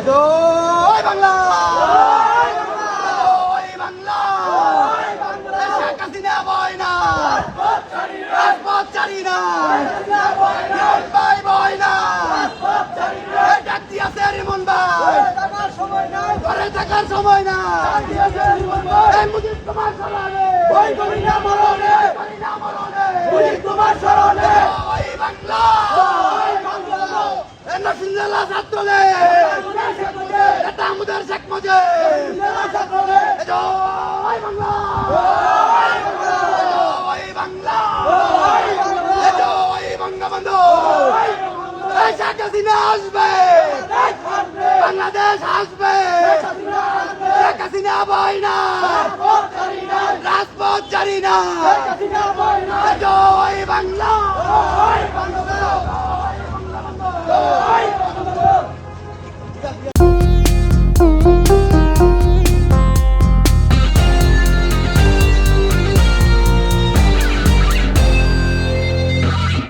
জয় বাংলা, জয় বাংলা, শেখ হাসিনা বয় না, রাজপথ ছাড়ি না, রিমন ভাই বয় না, ডাক দিয়েছে রিমন ভাই, ঘরে থাকার সময় না, এই মুজিব তোমার স্মরণে, ওই করি না মরণে, মুজিব তোমার স্মরণে, জয় বাংলা, নাসিরুল্লাহ ছাত্রলে, নেতা আমাদের শেখ মুজিব, জয় বাংলা, জয় বাংলা, জয় বঙ্গবন্ধু, শেখ হাসিনা আসবে, বাংলাদেশ আসবে, শেখ হাসিনা বয় না, রাজপথ জারি না, জয় বাংলা, জয় বঙ্গবন্ধু, জয় বঙ্গবন্ধু।